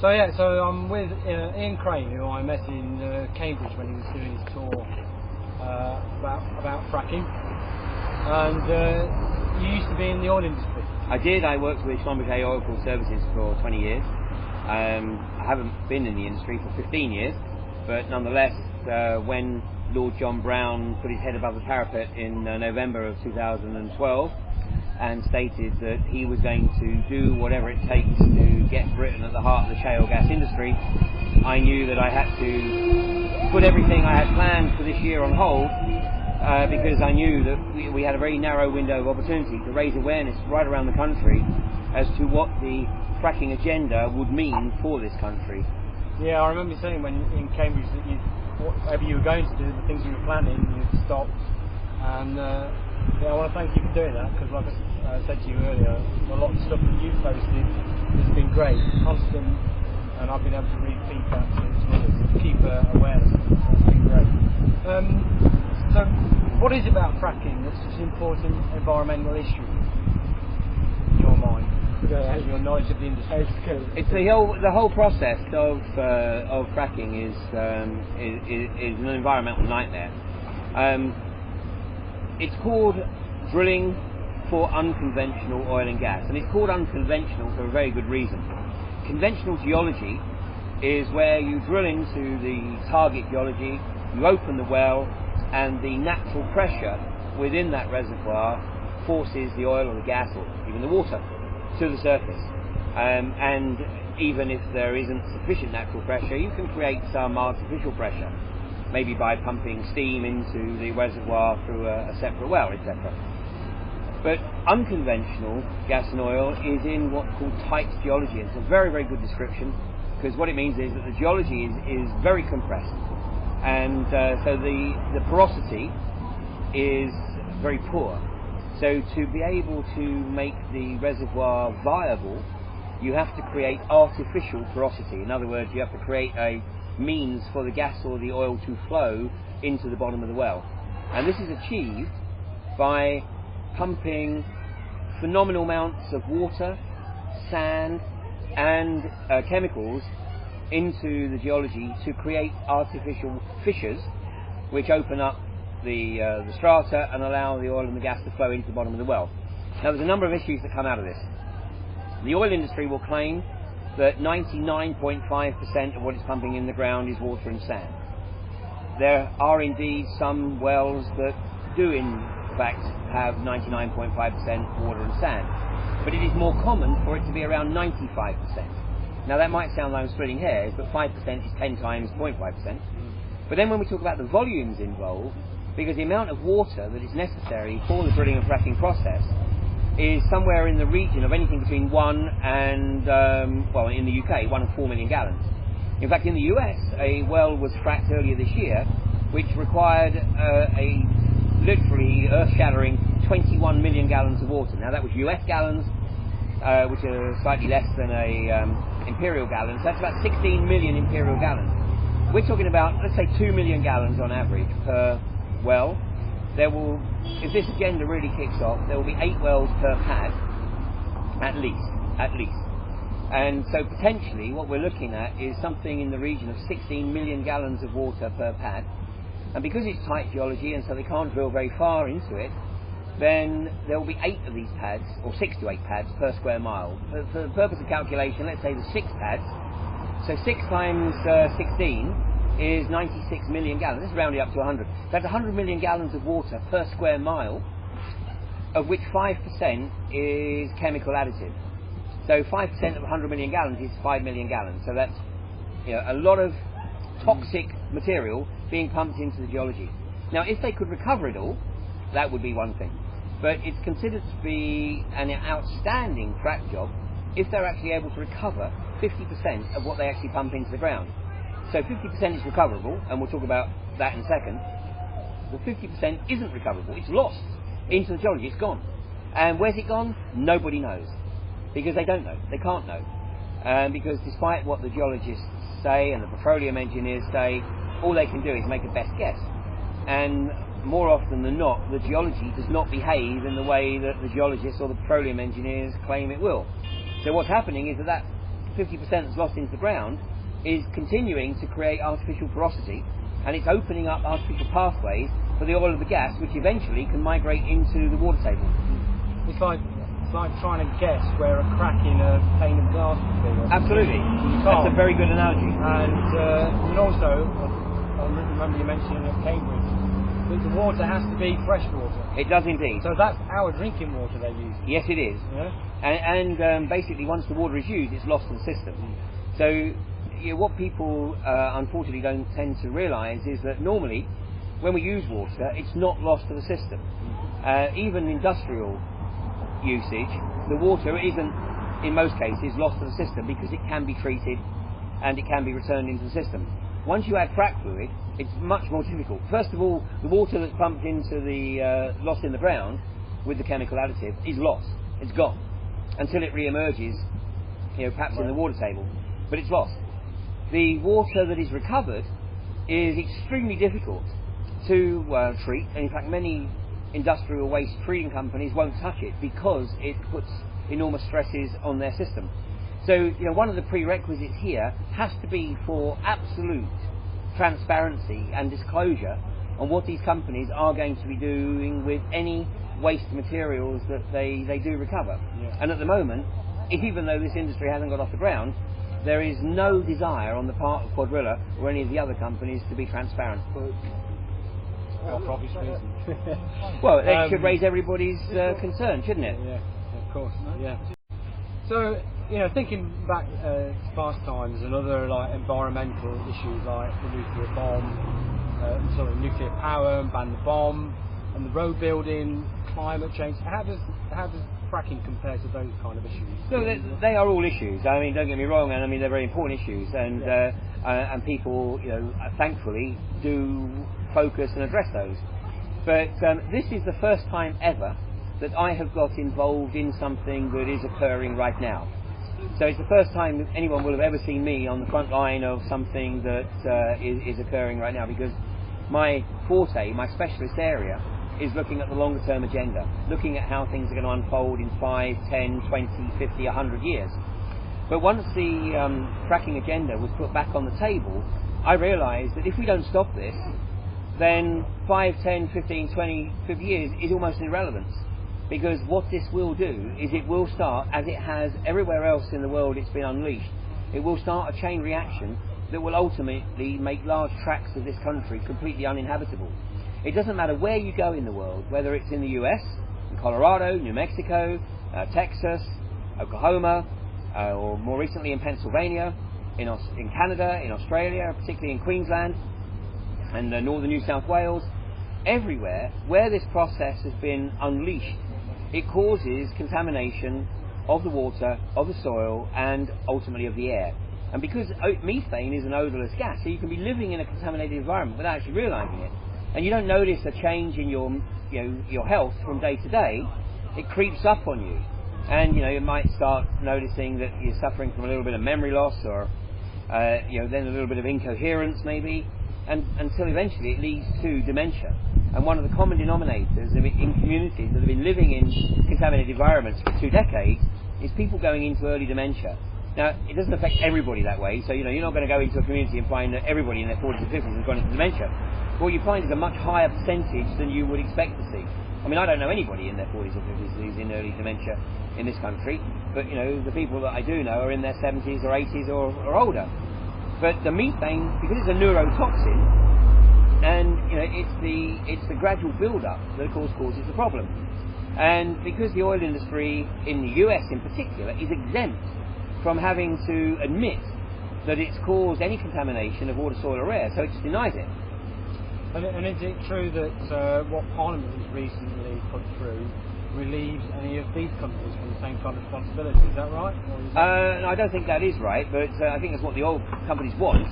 So I'm with Ian Crane, who I met in Cambridge when he was doing his tour about fracking. And you used to be in the oil industry. I did. I worked with Schlumberger Oilfield Services for 20 years. I haven't been in the industry for 15 years, but nonetheless, when Lord John Brown put his head above the parapet in November of 2012 and stated that he was going to do whatever it takes to get Britain at the heart of the shale gas industry, I knew that I had to put everything I had planned for this year on hold, because I knew that we had a very narrow window of opportunity to raise awareness right around the country as to what the fracking agenda would mean for this country. Yeah, I remember saying when in Cambridge that whatever you were going to do, the things you were planning, you'd stopped. And I want to thank you for doing that, because like I said to you earlier, a lot of the stuff that you've posted has been great, constant, and I've been able to read feedback to others to keep awareness. It's been great. So, what is it about fracking that's such an important environmental issue in your mind? Your knowledge of the industry. It's the whole process of fracking is an environmental nightmare. It's called drilling for unconventional oil and gas, and it's called unconventional for a very good reason. Conventional geology is where you drill into the target geology, you open the well, and the natural pressure within that reservoir forces the oil or the gas or even the water to the surface. And even if there isn't sufficient natural pressure, you can create some artificial pressure, maybe by pumping steam into the reservoir through a separate well, etc. But unconventional gas and oil is in what's called tight geology. It's a very, very good description, because what it means is that the geology is very compressed, and so the porosity is very poor. So to be able to make the reservoir viable, you have to create artificial porosity. In other words, you have to create a means for the gas or the oil to flow into the bottom of the well. And this is achieved by pumping phenomenal amounts of water, sand, and chemicals into the geology to create artificial fissures which open up the strata and allow the oil and the gas to flow into the bottom of the well. Now, there's a number of issues that come out of this. The oil industry will claim that 99.5% of what it's pumping in the ground is water and sand. There are indeed some wells that do in fact have 99.5% water and sand, but it is more common for it to be around 95%. Now, that might sound like I'm splitting hairs, but 5% is 10 times 0.5%. But then when we talk about the volumes involved, because the amount of water that is necessary for the drilling and fracking process is somewhere in the region of anything between 1 and, well, in the UK, 1 and 4 million gallons. In fact, in the US, a well was fracked earlier this year, which required a literally earth-shattering 21 million gallons of water. Now, that was US gallons, which are slightly less than a imperial gallon. So that's about 16 million imperial gallons. We're talking about, let's say, 2 million gallons on average per well. There will, if this agenda really kicks off, there will be 8 wells per pad, at least. And so potentially what we're looking at is something in the region of 16 million gallons of water per pad. And because it's tight geology and so they can't drill very far into it, then there will be 8 of these pads, or 6 to 8 pads per square mile. For the purpose of calculation, let's say there's 6 pads. So 6 times 16 is 96 million gallons. This is rounded up to 100. That's 100 million gallons of water per square mile, of which 5% is chemical additive. So 5% of 100 million gallons is 5 million gallons. So that's, you know, a lot of toxic material being pumped into the geology. Now, if they could recover it all, that would be one thing. But it's considered to be an outstanding frack job if they're actually able to recover 50% of what they actually pump into the ground. So 50% is recoverable, and we'll talk about that in a second. Well, 50% isn't recoverable. It's lost into the geology. It's gone. And where's it gone? Nobody knows. Because they don't know. They can't know. Because despite what the geologists say and the petroleum engineers say, all they can do is make a best guess. And more often than not, the geology does not behave in the way that the geologists or the petroleum engineers claim it will. So what's happening is that 50% that's lost into the ground is continuing to create artificial porosity, and it's opening up artificial pathways for the oil or the gas, which eventually can migrate into the water table. It's like trying to guess where a crack in a pane of glass would be. Absolutely. That's a very good analogy. And also, I remember you mentioning at Cambridge, that the water has to be fresh water. It does indeed. So that's our drinking water they use. Yes, it is. Yeah? And basically, once the water is used, it's lost in the system. So what people unfortunately don't tend to realise is that normally, when we use water, it's not lost to the system. Even industrial usage, the water isn't, in most cases, lost to the system because it can be treated and it can be returned into the system. Once you add frac fluid, it's much more difficult. First of all, the water that's pumped into the lost in the ground with the chemical additive is lost. It's gone until it re-emerges, perhaps in the water table, but it's lost. The water that is recovered is extremely difficult to treat, and in fact many industrial waste treating companies won't touch it because it puts enormous stresses on their system. So one of the prerequisites here has to be for absolute transparency and disclosure on what these companies are going to be doing with any waste materials that they do recover. Yeah. And at the moment, even though this industry hasn't got off the ground, there is no desire on the part of Quadrilla or any of the other companies to be transparent. Well, for obvious reasons. Well, it should raise everybody's concern, shouldn't it? Yeah, of course. Yeah. So, thinking back to past times and other environmental issues like the nuclear bomb, nuclear power, and ban the bomb, and the road building, climate change. How does fracking compare to those kind of issues? So they are all issues. I mean, don't get me wrong, and I mean they're very important issues, and people, thankfully, do focus and address those. But this is the first time ever that I have got involved in something that is occurring right now. So it's the first time anyone will have ever seen me on the front line of something that is occurring right now, because my forte, my specialist area, is looking at the longer term agenda, looking at how things are going to unfold in 5, 10, 20, 50, 100 years. But once the fracking agenda was put back on the table, I realised that if we don't stop this, then 5, 10, 15, 20, 50 years is almost irrelevant. Because what this will do is it will start, as it has everywhere else in the world it's been unleashed, it will start a chain reaction that will ultimately make large tracts of this country completely uninhabitable. It doesn't matter where you go in the world, whether it's in the US, in Colorado, New Mexico, Texas, Oklahoma, or more recently in Pennsylvania, in Canada, in Australia, particularly in Queensland, and northern New South Wales. Everywhere where this process has been unleashed, it causes contamination of the water, of the soil, and ultimately of the air. And because methane is an odourless gas, so you can be living in a contaminated environment without actually realising it, and you don't notice a change in your health from day to day, it creeps up on you. And you might start noticing that you're suffering from a little bit of memory loss, or then a little bit of incoherence maybe, and until eventually it leads to dementia. And one of the common denominators in communities that have been living in contaminated environments for 2 decades is people going into early dementia. Now, it doesn't affect everybody that way, so you're not going to go into a community and find that everybody in their 40s and 50s has gone into dementia. What you find is a much higher percentage than you would expect to see. I mean, I don't know anybody in their 40s or 50s who's in early dementia in this country, but the people that I do know are in their 70s or 80s or older. But the methane, because it's a neurotoxin, and it's the gradual build-up that of course causes the problem. And because the oil industry in the US in particular is exempt from having to admit that it's caused any contamination of water, soil or air, so it just denies it. And is it true that what Parliament has recently put through relieves any of these companies from the same kind of responsibility? Is that right? No, I don't think that is right, but I think that's what the oil companies want.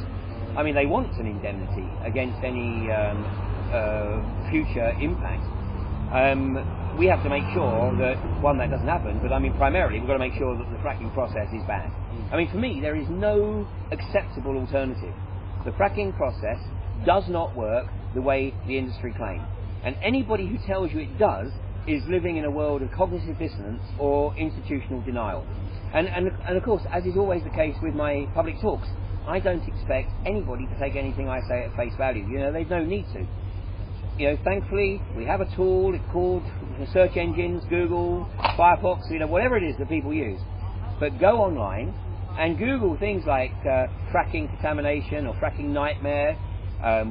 I mean, they want an indemnity against any future impact. We have to make sure that, one, that doesn't happen, but I mean, primarily, we've got to make sure that the fracking process is banned. I mean, for me, there is no acceptable alternative. The fracking process does not work the way the industry claim. And anybody who tells you it does is living in a world of cognitive dissonance or institutional denial. And of course, as is always the case with my public talks, I don't expect anybody to take anything I say at face value. There's no need to. Thankfully, we have a tool. It's called search engines, Google, Firefox, whatever it is that people use. But go online and Google things like fracking contamination or fracking nightmare,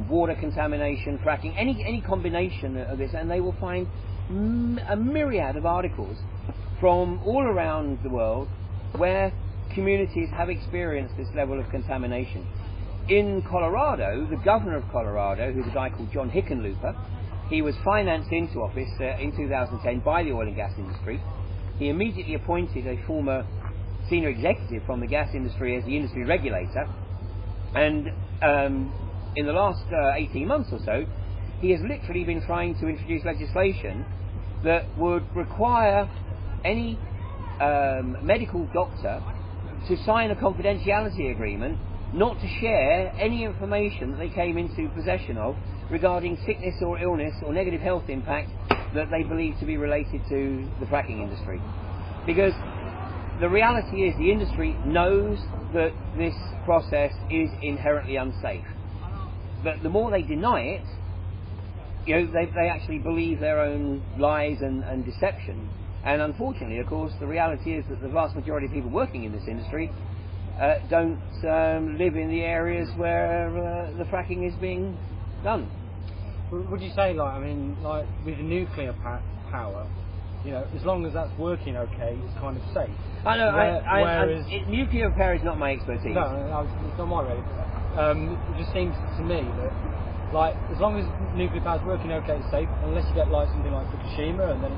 water contamination, fracking, any combination of this, and they will find a myriad of articles from all around the world where communities have experienced this level of contamination. In Colorado, the governor of Colorado, who's a guy called John Hickenlooper, he was financed into office in 2010 by the oil and gas industry. He immediately appointed a former senior executive from the gas industry as the industry regulator, and in the last 18 months or so, he has literally been trying to introduce legislation that would require any medical doctor to sign a confidentiality agreement not to share any information that they came into possession of regarding sickness or illness or negative health impact that they believe to be related to the fracking industry. Because the reality is the industry knows that this process is inherently unsafe. But the more they deny it, they actually believe their own lies and deception. And unfortunately, of course, the reality is that the vast majority of people working in this industry don't live in the areas where the fracking is being done. Would you say, with the nuclear power, as long as that's working okay, it's kind of safe? I know. Whereas nuclear power is not my expertise. No, it's not my really. It just seems to me that, as long as nuclear power is working okay, it's safe, unless you get something like Fukushima, and then.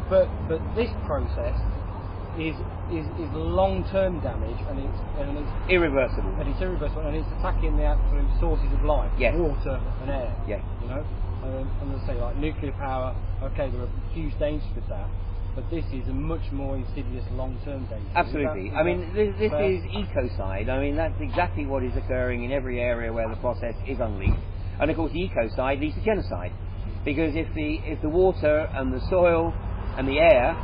But this process is long-term damage, and it's irreversible. And it's irreversible, and it's attacking the absolute sources of life, yes. Water and air. Yes. And I say, nuclear power. Okay, there are huge dangers with that, but this is a much more insidious long-term danger. Absolutely. This is ecocide. That's exactly what is occurring in every area where the process is unleashed. And of course, the ecocide leads to genocide, because if the water and the soil and the air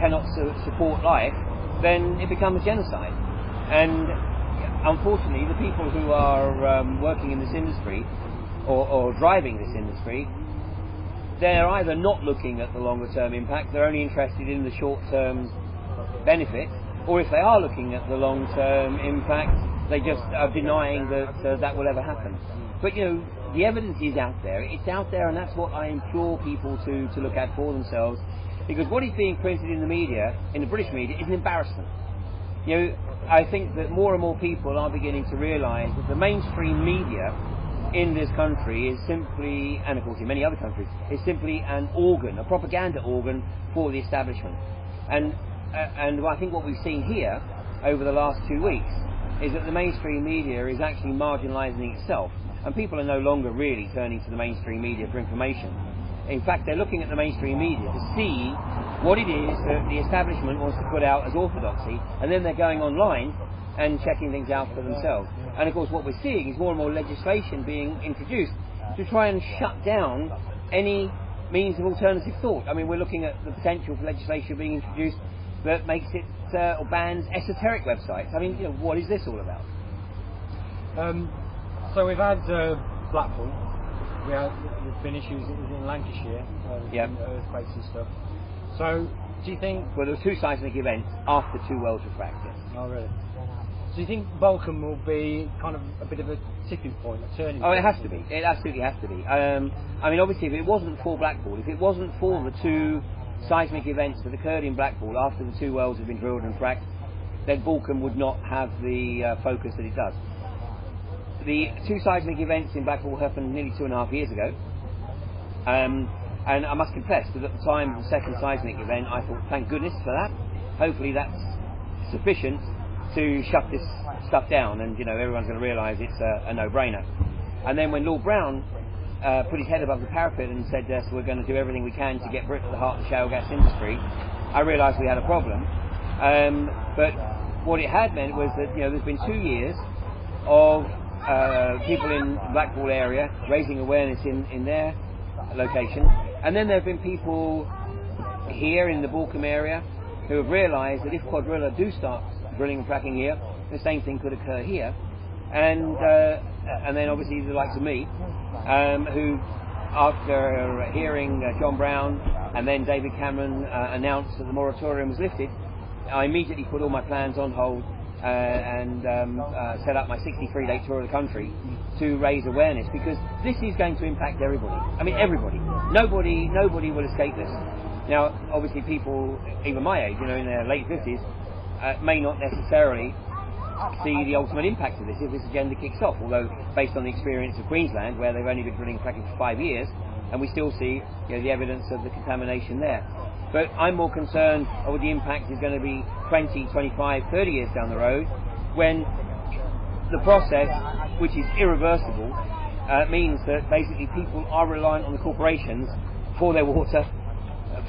cannot support life, then it becomes genocide. And unfortunately, the people who are working in this industry or driving this industry, they're either not looking at the longer term impact, they're only interested in the short term benefit, or if they are looking at the long term impact, they just are denying that that will ever happen. But the evidence is out there. It's out there, and that's what I implore people to look at for themselves. Because what is being printed in the media, in the British media, is an embarrassment. I think that more and more people are beginning to realise that the mainstream media in this country is simply, and of course in many other countries, is simply an organ, a propaganda organ for the establishment. And I think what we've seen here over the last 2 weeks is that the mainstream media is actually marginalising itself. And people are no longer really turning to the mainstream media for information. In fact, they're looking at the mainstream media to see what it is that the establishment wants to put out as orthodoxy, and then they're going online and checking things out for themselves. And of course what we're seeing is more and more legislation being introduced to try and shut down any means of alternative thought. We're looking at the potential for legislation being introduced that makes it or bans esoteric websites. What is this all about? So we've had Blackpool. There's been issues in Lancashire, earthquakes and stuff. So, do you think? Well, there were 2 seismic events after 2 wells were fracked. Yes. Oh, really? So, do you think Balcombe will be kind of a bit of a tipping point, a turning point? Oh, it has to be. It absolutely has to be. Obviously, if it wasn't for Blackpool, if it wasn't for the 2 seismic events that occurred in Blackpool after the 2 wells had been drilled and fracked, then Balcombe would not have the focus that it does. The 2 seismic events in Blackpool happened nearly 2.5 years ago, and I must confess that at the time of the second seismic event I thought, thank goodness for that, hopefully that's sufficient to shut this stuff down, and everyone's going to realise it's a no-brainer. And then when Lord Brown put his head above the parapet and said we're going to do everything we can to get Britain to the heart of the shale gas industry, I realised we had a problem. But what it had meant was that there's been 2 years of people in the Blackpool area raising awareness in their location, and then there have been people here in the Balcombe area who have realised that if quadrilla do start drilling and fracking here, the same thing could occur here. And then obviously the likes of me, who, after hearing John Brown and then David Cameron announce that the moratorium was lifted, I immediately put all my plans on hold and set up my 63-day tour of the country to raise awareness, because this is going to impact everybody. I mean, everybody. Nobody will escape this. Now, obviously, people even my age, in their late 50s, may not necessarily see the ultimate impact of this if this agenda kicks off. Although, based on the experience of Queensland, where they've only been drilling and fracking for 5 years, and we still see the evidence of the contamination there. But I'm more concerned of what the impact is going to be 20, 25, 30 years down the road, when the process, which is irreversible, means that basically people are reliant on the corporations for their water,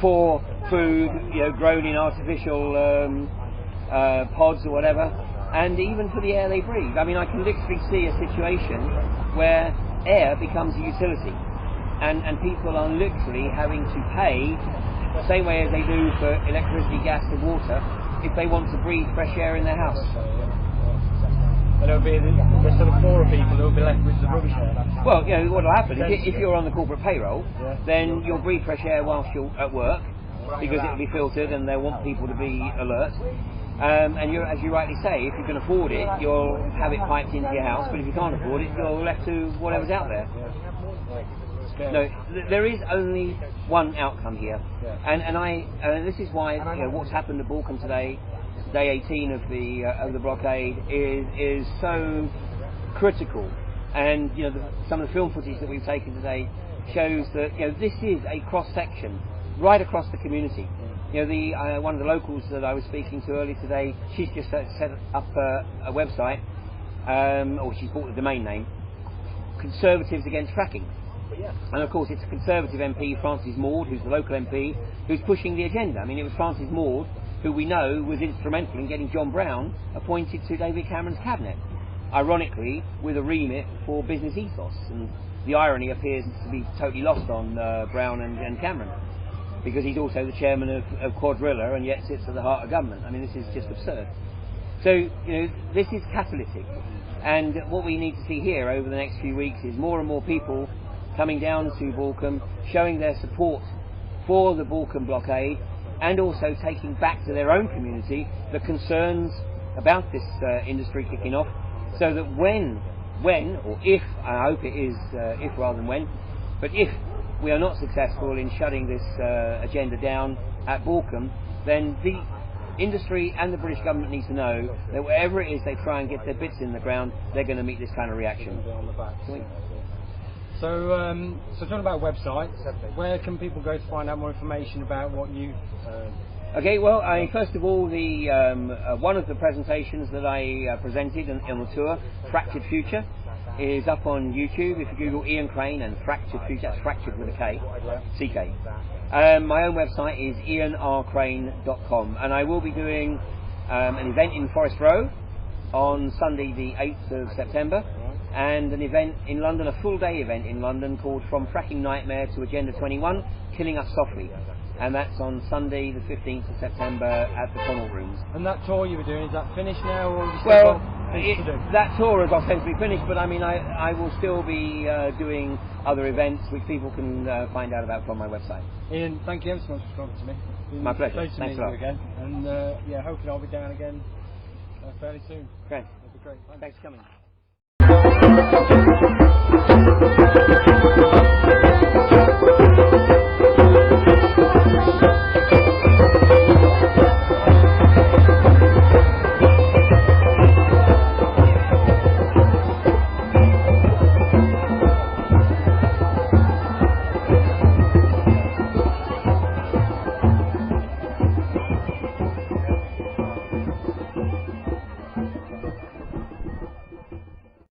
for food, grown in artificial pods or whatever, and even for the air they breathe. I mean, I can literally see a situation where air becomes a utility, and people are literally having to pay the same way as they do for electricity, gas and water if they want to breathe fresh air in their house. And it'll be the sort of poorer people who will be left with the rubbish air. Well, what will happen if you're on the corporate payroll, then you'll breathe fresh air whilst you're at work, because it will be filtered and they want people to be alert. And as you rightly say, if you can afford it, you'll have it piped into your house, but if you can't afford it, you're left to whatever's out there. No, there is only one outcome here, and this is why what's happened at Balcombe today, day 18 of the blockade, is so critical. And some of the film footage that we've taken today shows that this is a cross section right across the community. One of the locals that I was speaking to earlier today, she's just set up a website, or she's bought the domain name, Conservatives Against Fracking. And of course it's a Conservative MP, Francis Maude, who's the local MP, who's pushing the agenda. I mean, it was Francis Maude who we know was instrumental in getting John Brown appointed to David Cameron's cabinet, ironically with a remit for business ethos. And the irony appears to be totally lost on Brown and Cameron, because he's also the chairman of Quadrilla and yet sits at the heart of government. I mean, this is just absurd. So, this is catalytic. And what we need to see here over the next few weeks is more and more people coming down to Balcombe, showing their support for the Balcombe blockade, and also taking back to their own community the concerns about this industry kicking off, so that when or if, I hope it is if rather than when, but if we are not successful in shutting this agenda down at Balcombe, then the industry and the British government needs to know that wherever it is they try and get their bits in the ground, they're going to meet this kind of reaction. So talking about websites, where can people go to find out more information about what you... Okay, well, first of all, one of the presentations that I presented on the tour, Fractured Future, is up on YouTube. If you Google Ian Crane and Fractured Future, that's fractured with a K, CK. My own website is ianrcrane.com, and I will be doing an event in Forest Row on Sunday the 8th of September, and an event in London, a full-day event in London called From Fracking Nightmare to Agenda 21, Killing Us Softly. And that's on Sunday the 15th of September at the Connaught Rooms. And that tour you were doing, is that finished now, or have you still got things to do? That tour is ostensibly finished, but I mean I will still be doing other events which people can find out about from my website. Ian, thank you ever so much for talking to me. My pleasure. Nice to meet you again. And hopefully I'll be down again fairly soon. Great. That'd be great. Thanks for coming.